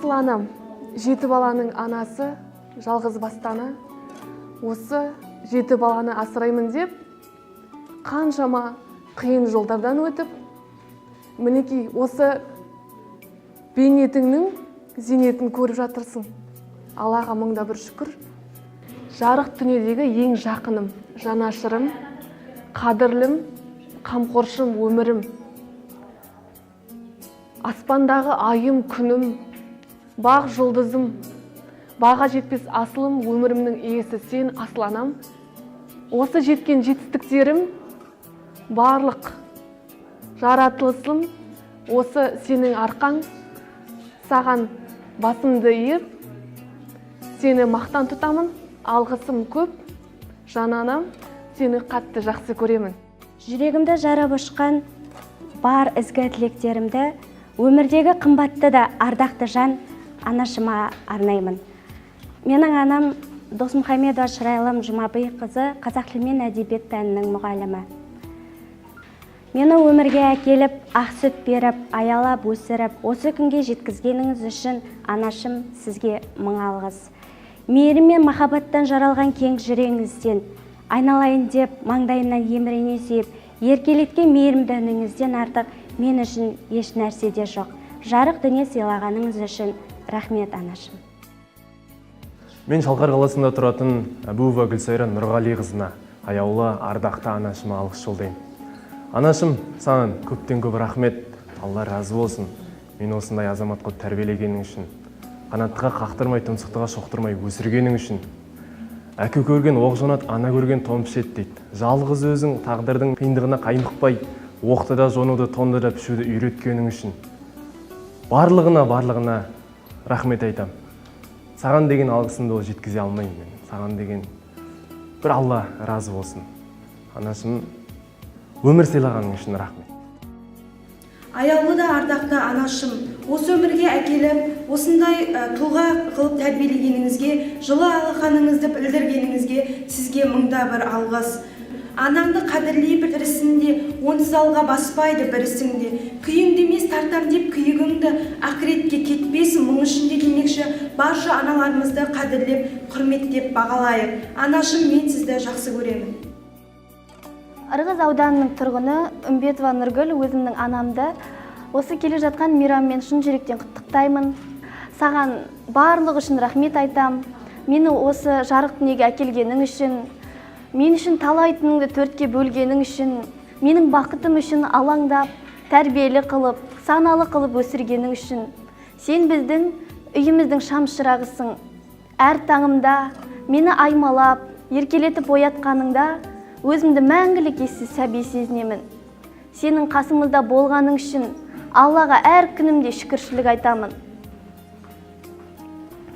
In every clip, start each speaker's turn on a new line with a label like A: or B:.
A: Асыл анам, 7 баланың анасы, жалғыз бастана. Осы 7 баланы асыраймын деп, қаншама қиын жолдардан өтіп, мінекей осы бейнетіңнің зейнетін көріп жатырсың. Аллаға мыңда бір шүкір. Жарық дүниедегі ең жақыным, жанашырым, қадірлім, қамқоршым, өмірім. Аспандағы айым, күнім, бақ жұлдызым, баға жетпес асылым, өмірімнің иесі сен, асыл анам. Осы жеткен жетістіктерім, барлық жаратылысым, осы сенің арқаң. Саған басымды иіп, сені мақтан тұтамын, алғысым көп. Жананам, сені қатты жақсы көремін.
B: Жүрегімді жарып ұшқан бар ізгі тілектерімді өмірдегі қымбатты да ардақты жан анашыма арнаймын. Менің анам Досмұхамедова Шырайлым Жұмабайқызы, қазақ тілі мен әдебиет пәнінің мұғалімі. Мені өмірге әкеліп, ақ сүт беріп, аялап, өсіріп, осы күнге жеткізгеніңіз үшін анашым сізге мың алғыс. Мейірім мен махаббаттан жаралған кең жүрегіңізден, айналайын деп, маңдайымнан емірене сүйіп, еркелеткен мейірімді үніңізден артық мен үшін еш нәрсе де жоқ. Жарық дүние сыйлағаныңыз үшін рахмет, анашым.
C: Мен Шалқар қаласында тұратын Әбуова Гүлсайра Нұрғалиқызына, аяулы ардақты анашыма алғыс жолдаймын. Анашым, саған көптен көп рахмет, Алла разы болсын. Мен осындай азаматқа тәрбиелегенің үшін, қанаттыға қақтырмай, тұмсықтыға шоқтырмай өсіргенің үшін. Әке көрген оқ жонат, ана көрген том пішет дейді. Жалғыз өзің тағдырдың қиындығына қаймықпай, оқтыда жонуды, тондыда пішуді үйреткенің үшін. Барлығына рахмет айтам. Саған деген алғысымды ол жеткізе алмаймын. Саған деген бір Алла разы болсын. Анашым, өмір сыйлағаның үшін рахмет.
D: Аяулы да ардақты анашым, осы өмірге әкеліп, осындай тұлға қылып тәрбиелегеніңізге, жылы алақаныңызды білдіргеніңізге сізге мыңда бір алғыс. Анаңды қадірлей бір тірісінде, онсыз алға баспайды бірісіңде. Күйіңді емес тартам деп күйігіңді, ақыретке кетпесін мұң ішінде демекші, барша аналарымызды қадірлеп, құрметтеп бағалайық. Анашым, мен сізді жақсы көремін.
E: Ырғыз ауданының тұрғыны Үмбетова Нұргүл өзімнің анамды осы келе жатқан мейраммен шын жүректен құттықтаймын. Саған барлық үшін рахмет айтам. Мені осы жарық дүниеге әкелгенің үшін, мен үшін талайтыныңды төртке бөлгенің үшін, менің бақытым үшін алаңдап, тәрбиелі қылып, саналы қылып өсіргенің үшін. Сен біздің үйіміздің шам шырағысың. Әр таңымда мені аймалап, еркелетіп оятқаныңда өзімді мәңгілік ессіз сәби сезінемін. Сенің қасымызда болғаның үшін Аллаға әр күнімде шүкіршілік айтамын.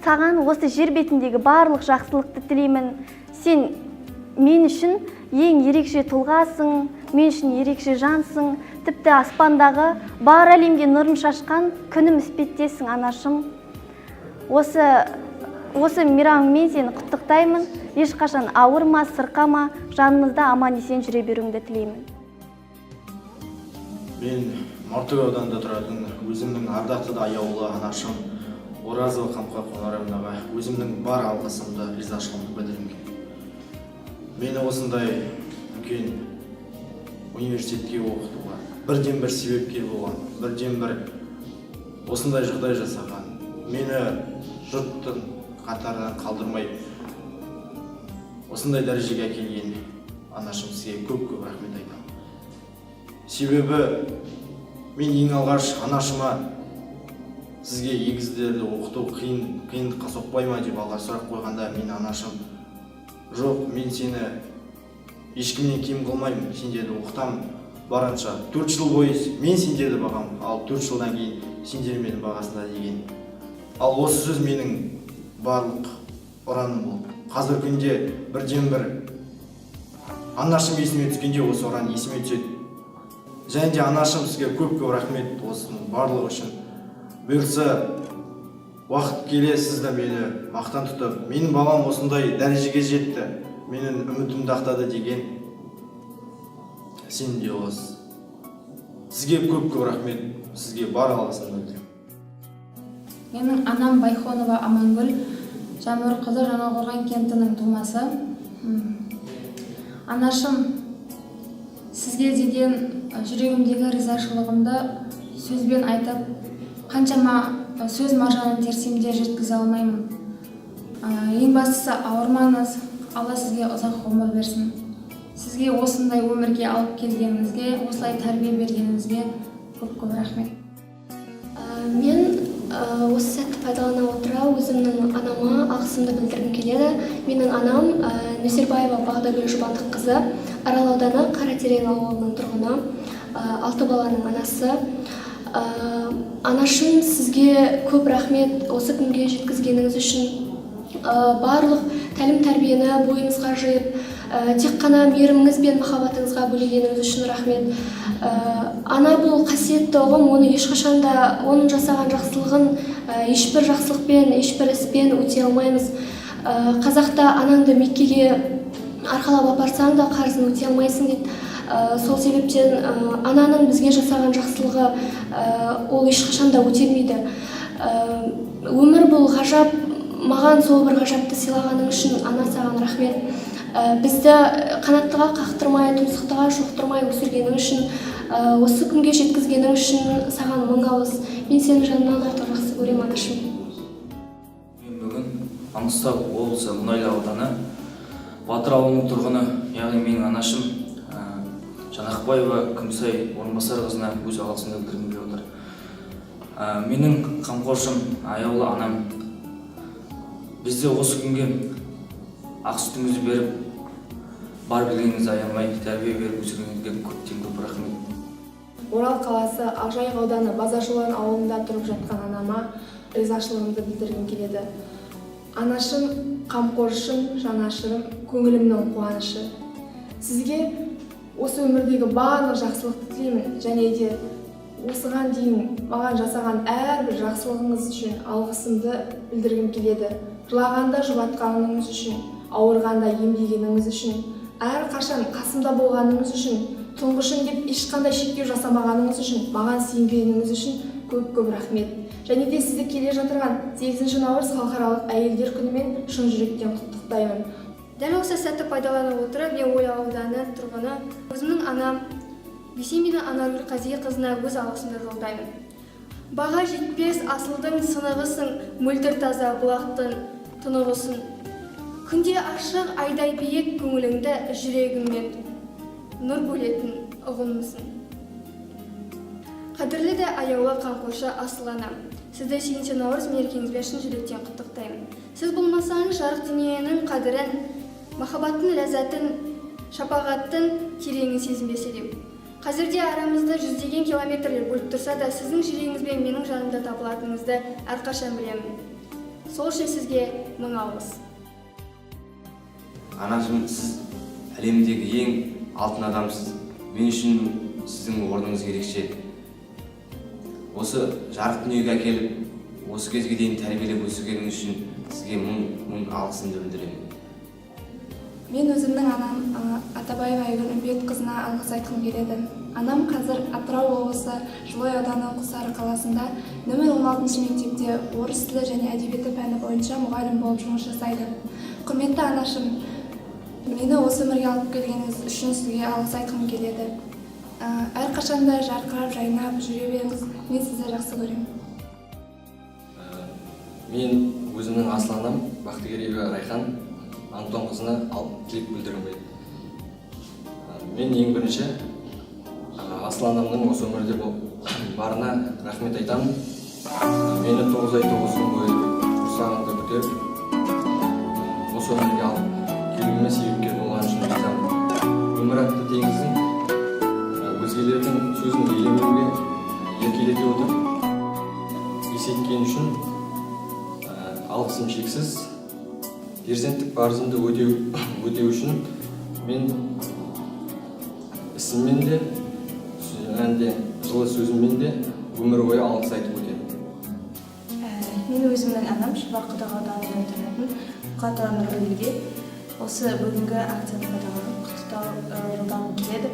E: Саған осы жер бетіндегі барлық жақсылықты тілеймін. Сен мен үшін ең ерекше тұлғасың, мен үшін ерекше жансың. Тіпті аспандағы бар әлемге нұрын шашқан күнім іспеттесің, анашым. Осы мейраммен сені құттықтаймын. Ешқашан ауырма, сырқама, жанымызда аман есен жүре беруіңді тілеймін.
F: Мен Мартөбе ауданында тұратын өзімнің ардақты да аяулы анашым Оразова Қамқа қонарымдағы өзімнің бар алғысымды, ризашылығымды білдіремін. Мені осындай үлкен университетке оқытуға бірден бір себепкер болған, бірден бір осындай жағдай жасаған, мені жұрттың қатарынан қалдырмай осындай дәрежеге әкелген анашым, сізге көп рахмет айтамын. Себебі мен ең алғаш анашыма сізге егіздерді оқыту қиындыққа соқпай ма деп алғаш сұрақ қойғанда, мен анашым, жоқ, мен сені ешкімнен кем қылмаймын, сендерді оқытамын, барынша 4 жыл бойы мен сендерді бағам, ал 4 жылдан кейін сендер мені бағасында деген. Ал осы сөз менің барлық ұраным болды. Қазір күнде бірден бір анашым есіме түскенде осы ұран есіме түседі. Және де анашым, сізге көп рахмет осының барлығы үшін. Бұйырса уақыт келе сізді мені мақтан тұтып, менің балам осындай дәрежеге жетті, менің үмітімді ақтады деген сен де осы. Сізге көп рахмет, сізге бар алғысымды білдіремін.
G: Менің анам Байхонова Амангүл, Жамбырқызы Жаңақорған кентінің тумасы. Анашым, сізге деген жүрегімдегі ризашылығымды сөзбен айтып, қаншама сөз маржанын терсем де жеткізе алмаймын. Ең бастысы ауырмаңыз, Алла сізге ұзақ ғұмыр берсін. Сізге осындай өмірге алып келгеніңізге, осылай тәрбие бергеніңізге көп рахмет.
H: Мен осы сәтті пайдалана отыра өзімнің анама алғысымды білдіргім келеді. Менің анам Нөсербаева Бағдагүл Жұбандыққызы, Арал ауданы Қаратерең ауылының тұрғыны, 6 баланың анасы. Анашым, сізге көп рахмет осы күнге жеткізгеніңіз үшін. Барлық тәлім-тәрбиені бойыңызға жиып, тек қана мейіріміңіз бен махаббатыңызға бөлегеніңіз үшін рахмет. Ана бұл қасиетті ұғым, оны ешқашанда оның жасаған жақсылығын ешбір жақсылықпен, ешбір іспен өтей алмаймыз. Қазақта анаңды Меккеге арқалап апарсаң да қарызын өтей алмайсың дейді. Сол себептен ананың бізге жасаған жақсылығы ол ешқашанда өтелмейді. Өмір бұл ғажап, маған сол бір ғажапты сыйлағаның үшін ана саған рахмет. Бізді қанаттыға қақтырмай, тұмсықтыға шоқтырмай өсіргенің үшін, осы күнге жеткізгенің үшін саған мың алғыс. Мен сені жанымнан артық жақсы көремін, анашым.
I: Мен бүгін Маңғыстау облысы Мұнайлы ауданы Батыр ауылының тұрғыны, яғни менің анашым Жанақбаева Күмсай Орынбасарқызына өз алғысымды білдіргім келіп отыр. Менің қамқоршым, аяулы анам бізде осы күнге ақ сүтіңізді беріп, бар білгеніңізді аямай тәрбие беріп өсіргеніңізге көптен көп рахмет.
J: Орал қаласы Ақжайық ауданы Базашулан ауылында тұрып жатқан анама ризашылығымды білдіргім келеді. Анашым, қамқоршым, жанашырым, көңілімнің қуанышы. Сізге осы өмірдегі барлық жақсылықты тілеймін, және де осыған дейін маған жасаған әрбір жақсылығыңыз үшін алғысымды білдіргім келеді. Жылағанда жұбатқаныңыз үшін, ауырғанда емдегеніңіз үшін, әрқашан қасымда болғаныңыз үшін, тұңғышым деп ешқандай шектеу жасамағаныңыз үшін, маған сүйінгеніңіз үшін көп рахмет. Және де сізді келе жатырған 8 наурыз халықаралық әйелдер күнімен шын жүректен құттықтаймын.
H: Дәл осы сәтті пайдалана отырып, мен Ойыл ауданы тұрғыны, өзімнің анам Бейсенбина Анаргүл Қазиқызына өз алғысымды жолдаймын. Баға жетпес асылдың сынығысың, мөлдір таза бұлақтың тынығысын. Күнде ашық айдай биік көңіліңді жүрегіңмен нұр бөлетін ұғымысың. Қадірлі де аяулы қамқоршы асыл анам, сізді 8 наурыз мерекеңізбен шын жүректен құттықтаймын. Сіз болмасаңыз жарық дүниенің қадірін, махаббаттың ләззатын, шапағаттың тереңін сезінбес едім. Қазірде арамызды жүздеген километрлер бөліп тұрса да, сіздің жүрегіңізбен менің жанымда табылатыныңызды әрқашан білемін. Сол үшін сізге мың алғыс.
I: Анашым, сіз әлемдегі ең алтын адамсыз. Мен үшін сіздің орныңыз ерекше. Осы жарық дүниеге әкеліп, осы кезге дейін тәрбиелеп өсіргеніңіз үшін сізге мың алғысымды білдіремін.
J: Мен өзімнің анам Атабаева Айгүл Үмбетқызына алғыс айтқым келеді. Анам қазір Атырау облысы Жылой ауданы Құлсары қаласында нөмір 16 мектепте орыс тілі және әдебиеті пәні бойынша мұғалім болып жұмыс жасайды. Құрметті анашым, мені осы өмірге алып келгеніңіз үшін сізге алғыс айтқым келеді. Әрқашанда жарқырап жайнап жүре беріңіз, мен сізді жақсы көремін.
K: Мен өзімнің асыл анам Бақтыгереева Райхан Антон қызына тілек білдіргім келеді. Мен ең бірінші асыл анамның осы өмірде барына рахмет айтамын. Мені 9 ай 9 күн бойы құрсағында көтеріп, осы өмірге алып келуіме себепкер болған үшін ризамын. Өмір атты теңіздің өзгелердің сөзін елемеуге еркелете отырып есейткен үшін алғысым шексіз. Перзенттік парызымды өтеу үшін мен ісіммен де, жылы сөзіммен де өмір бойы алғыс айтып өтемін.
L: Мен өзімнің анам Шұбарқұдық ауданында тұратын Мұқатова Нұргүлге осы бүгінгі акцияны пайдаланып құттықтау жолдағым келеді.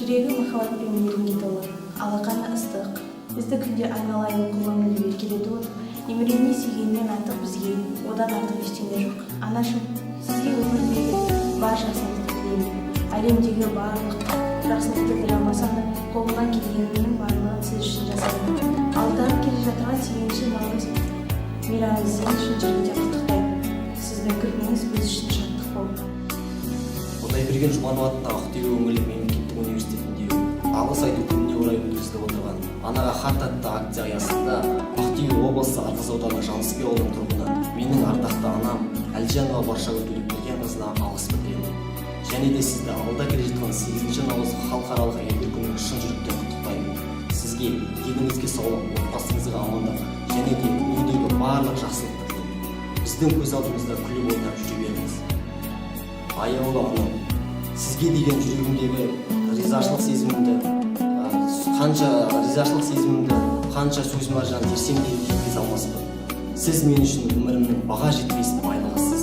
L: Жүрегі махаббат пен мейірімге толы, алақаны ыстық, бізді күнде айналайын құлым деп еркелетіп отыр. Немерені сүйгеннен артық бізге одан артық ештеңе жоқ. Анашым, сізге өмірдегі бар жақсылықты тілеймін. Әлемдегі барлық жақсылықты біле алмасам да, қолымнан келгеннің барлығын сіз үшін жасаймын. Алдағы келе жатқан 8-ші наурыз мейрамын сіз үшін жүректен құттықтаймын. Сіздің күлкіңіз біз үшін шаттық болды.
M: Құдайберген Жұманов атындағы Ақтөбе өңірлік мемлекеттік университетінде алғыс айту күніне орай өткізіліп отырған анаға хат атты акция аясында Ақтөбе облысы Арғыз ауданы Жаныспай ауылының тұрғыны менің ардақты анам Әлжанова Баршагүл Төлепбергенқызына алғыс білдіремін. Және де сізді алда келе жатқан 8-ші наурыз халықаралық әйелдер күнін шын жүректен құттықтаймын. Сізге, деніңізге саулық, отбасыңызға амандық және де үйдегі барлық жақсылықты тілеймін. Біздің көз алдымызда күліп ойнап жүре беріңіз. Аяулы анам, сізге деген жүрегімдегі ризашылық сезімімді, қанша сөз маржан терсем де жеткізе алмаспын. Сіз мен үшін өмірімнің баға жетпес байлығысыз.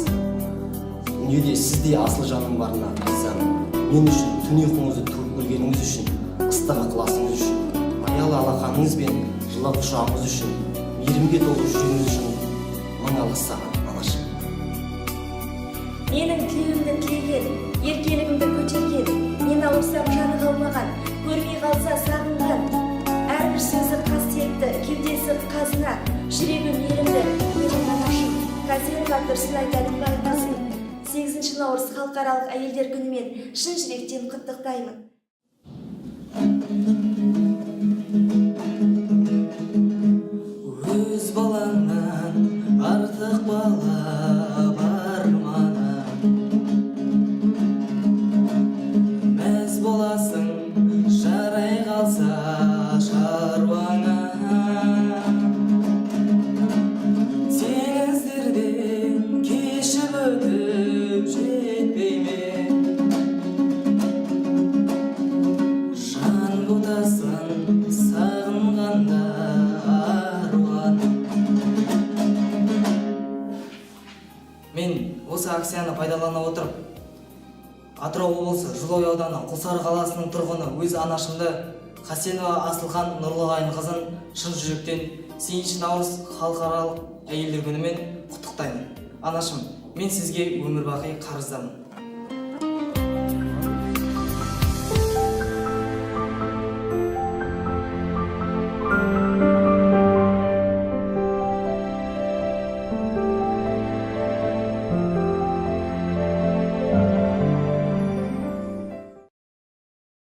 M: Дүниеде сіздей асыл жаным барына ризамын. Мен үшін түн ұйқыңызды туып көргеніңіз үшін, ыстық ықыласыңыз үшін, аялы алақаныңыз бен жылы құшағыңыз үшін, мейірімге толы жүрегіңіз үшін мың алғыс саған, анашым.
B: Менің тілеуімді тілеген, еркелігімді көтерген, мен ауырсам жаны қалмаған, көрмей қалса сағынған, әрбір сөзі қасиетті, кеудесі қазына, жүрегі мейірімді, менің анашым. Қазірова дұрысын айтатын айтасын. 8-ші наурыз халықаралық әйелдер күнімен шын жүректен құттықтаймын.
I: Өз балаңнан артық бала бар мана, мәз боласың жарай қалса шаруаңа. Теңіздерден кешіп өтіп жетпей ме, жан ботасын сағынғанда аруан. Мен осы акцияны пайдалана отырып, Атырау облысы Жылой ауданы Құлсары қаласының тұрғыны өз анашымды Хасенова Асылхан Нұрлығайынқызын шын жүректен 8-ші наурыз халықаралық әйелдер күнімен құттықтаймын. Анашым, мен сізге өмір бақи қарыздамын.